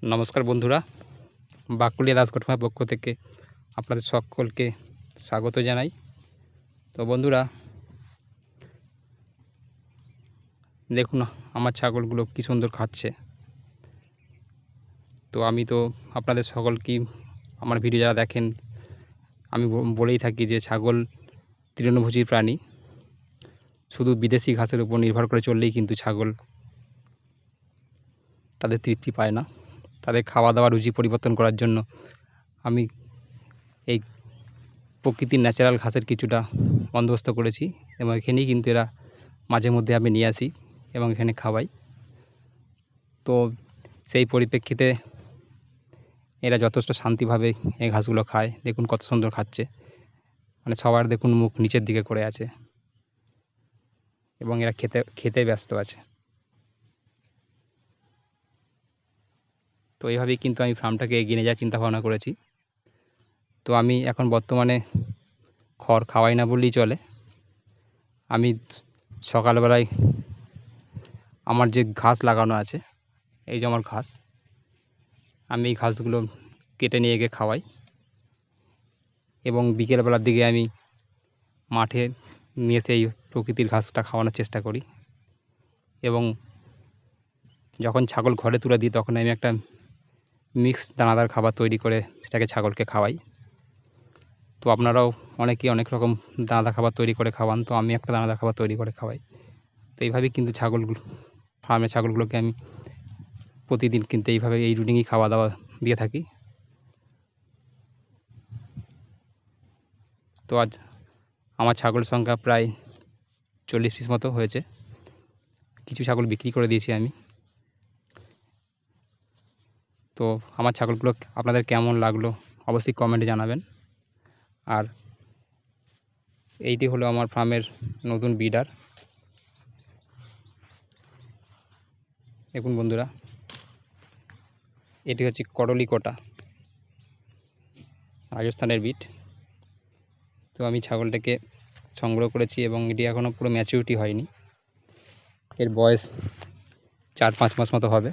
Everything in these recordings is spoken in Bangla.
নমস্কার বন্ধুরা, বাকুলিয়া দাস গোট ফার্মের পক্ষ থেকে আপনাদের সকলকে স্বাগত জানাই। তো বন্ধুরা, দেখুন আমার ছাগলগুলো কি সুন্দর খাচ্ছে। তো আমি তো আপনাদের সকলকেই, আমার ভিডিও যারা দেখেন, আমি বলেই থাকি যে ছাগল তৃণভোজী প্রাণী। শুধু বিদেশি ঘাসের উপর নির্ভর করে চললেই কিন্তু ছাগল তাদের তৃপ্তি পায় না। তাদের খাওয়া দাওয়া রুচি পরিবর্তন করার জন্য আমি এই প্রকৃতির ন্যাচারাল ঘাসের কিছুটা বন্দোবস্ত করেছি এবং এখানেই কিন্তু এরা মাঝে মধ্যে আমি নিয়ে আসি এবং এখানে খাওয়াই। তো সেই পরিপ্রেক্ষিতে এরা যথেষ্ট শান্তিভাবে এই ঘাসগুলো খায়। দেখুন কত সুন্দর খাচ্ছে, মানে সবার দেখুন মুখ নিচের দিকে করে আছে এবং এরা খেতে ব্যস্ত আছে। তো এইভাবেই কিন্তু আমি ফার্মটাকে এগিয়ে নিয়ে যাওয়ার চিন্তা ভাবনা করেছি। তো আমি এখন বর্তমানে খড় খাওয়াই না বললেই চলে। আমি সকালবেলায় আমার যে ঘাস লাগানো আছে, এই যে আমার ঘাস, আমি এই ঘাসগুলো কেটে নিয়ে গিয়ে খাওয়াই এবং বিকেলবেলার দিকে আমি মাঠে নিয়ে সেই প্রকৃতির ঘাসটা খাওয়ানোর চেষ্টা করি। এবং যখন ছাগল ঘরে তুলে দিই তখন আমি একটা মিক্স দানাদার খাবার তৈরি করে সেটাকে ছাগলকে খাওয়াই। তো আপনারাও অনেকেই অনেক রকম দানাদার খাবার তৈরি করে খাওয়ান, তো আমি একটা দানাদার খাবার তৈরি করে খাওয়াই। তো এইভাবেই কিন্তু ফার্মের ছাগলগুলোকে আমি প্রতিদিন কিন্তু এইভাবে এই রুটিনেই খাওয়া দাওয়া দিয়ে থাকি। তো আজ আমার ছাগল সংখ্যা প্রায় 40 পিস মতো হয়েছে। কিছু ছাগল বিক্রি করে দিয়েছি আমি। তো আমার ছাগলগুলো আপনাদের কেমন লাগলো অবশ্যই কমেন্টে জানাবেন। আর এইটি হলো আমার ফার্মের নতুন ব্রিডার। দেখুন বন্ধুরা, এটি হচ্ছে করলি কোটা, রাজস্থানের ব্রিড। তো আমি ছাগলটাকে সংগ্রহ করেছি এবং এটি এখনও পুরো ম্যাচিউরিটি হয়নি। এর বয়স 4-5 মাস মতো হবে।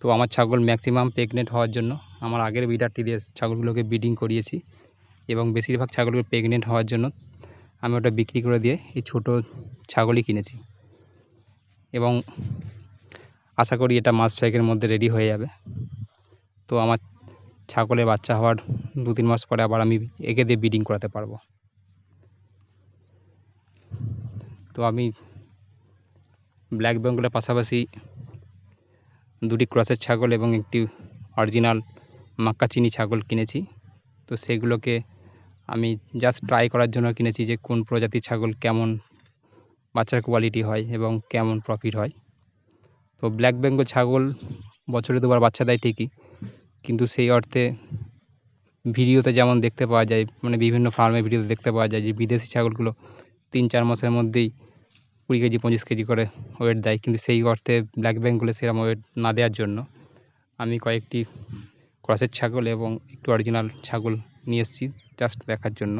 তো আমার ছাগল ম্যাক্সিমাম প্রেগনেন্ট হওয়ার জন্য আমার আগের ব্রিডারটি দিয়ে ছাগলগুলোকে ব্রিডিং করিয়েছি এবং বেশিরভাগ ছাগলগুলো প্রেগনেন্ট হওয়ার জন্য আমি ওটা বিক্রি করে দিয়ে এই ছোটো ছাগলই কিনেছি এবং আশা করি এটা মাস 6 মধ্যে রেডি হয়ে যাবে। তো আমার ছাগলের বাচ্চা হওয়ার 2-3 মাস পরে আবার আমি একে দিয়ে ব্রিডিং করাতে পারবো। তো আমি ব্ল্যাক বেঙ্গলের পাশাপাশি 2টি ক্রসের ছাগল এবং একটি অরিজিনাল মাক্কাচিনি ছাগল কিনেছি। তো সেগুলোকে আমি জাস্ট ট্রাই করার জন্য কিনেছি যে কোন প্রজাতির ছাগল কেমন বাচ্চার কোয়ালিটি হয় এবং কেমন প্রফিট হয়। তো ব্ল্যাক বেঙ্গল ছাগল বছরে 2বার বাচ্চা দেয় ঠিকই, কিন্তু সেই অর্থে ভিডিওতে যেমন দেখতে পাওয়া যায়, মানে বিভিন্ন ফার্মের ভিডিওতে দেখতে পাওয়া যায় যে বিদেশি ছাগলগুলো 3-4 মাসের মধ্যেই 20 কেজি 25 কেজি করে ওয়েট দেয়, কিন্তু সেই অর্থে ব্ল্যাক বেঙ্গলে সেরকম ওয়েট না দেওয়ার জন্য আমি কয়েকটি ক্রসের ছাগল এবং একটু অরিজিনাল ছাগল নিয়ে এসেছি জাস্ট দেখার জন্য।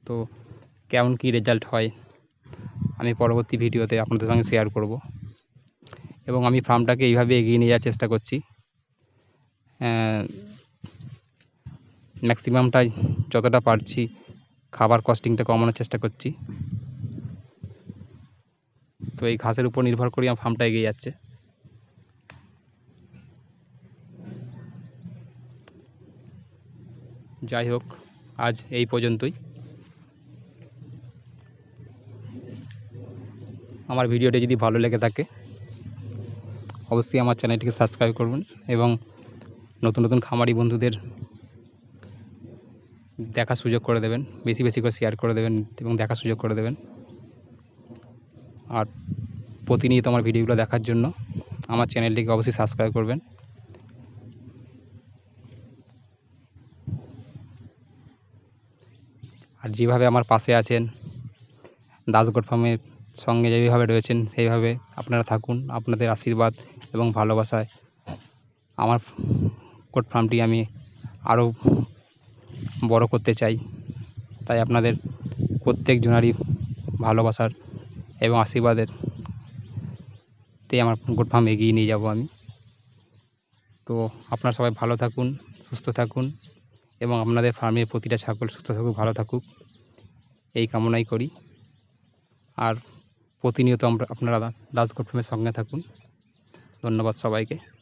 তো কেমন কী রেজাল্ট হয় আমি পরবর্তী ভিডিওতে আপনাদের সঙ্গে শেয়ার করব এবং আমি ফার্মটাকে এইভাবে এগিয়ে নিয়ে যাওয়ার চেষ্টা করছি। ম্যাক্সিমামটাই যতটা পারছি খাবার কস্টিংটা কমানোর চেষ্টা করছি। তো এই ঘাসের উপর নির্ভর করেই আমার ফার্মটা এগিয়ে যাচ্ছে। যাই হোক, আজ এই পর্যন্তই। আমার ভিডিওটি যদি ভালো লেগে থাকে অবশ্যই আমার চ্যানেলটিকে সাবস্ক্রাইব করবেন এবং নতুন নতুন খামারি বন্ধুদের দেখার সুযোগ করে দেবেন, বেশি বেশি করে শেয়ার করে দেবেন এবং দেখার সুযোগ করে দেবেন। আর প্রতিনিয়ত আমার ভিডিওগুলো দেখার জন্য আমার চ্যানেলটিকে অবশ্যই সাবস্ক্রাইব করবেন। আর যেভাবে আমার পাশে আছেন, দাস গোট ফার্মের সঙ্গে যেভাবে রয়েছেন সেইভাবে আপনারা থাকুন। আপনাদের আশীর্বাদ এবং ভালোবাসায় আমার গোট ফার্মটি আমি আরও বড় করতে চাই। তাই আপনাদের প্রত্যেক জনারই ভালোবাসার এবং আশীর্বাদের তে আমার গোট ফার্ম এগিয়ে নিয়ে যাব আমি। তো আপনারা সবাই ভালো থাকুন, সুস্থ থাকুন এবং আপনাদের ফার্মের প্রতিটা ছাগল সুস্থ থাকুক, ভালো থাকুক, এই কামনাই করি। আর প্রতিনিয়ত আপনারা দাস গোট ফার্মের সঙ্গে থাকুন। ধন্যবাদ সবাইকে।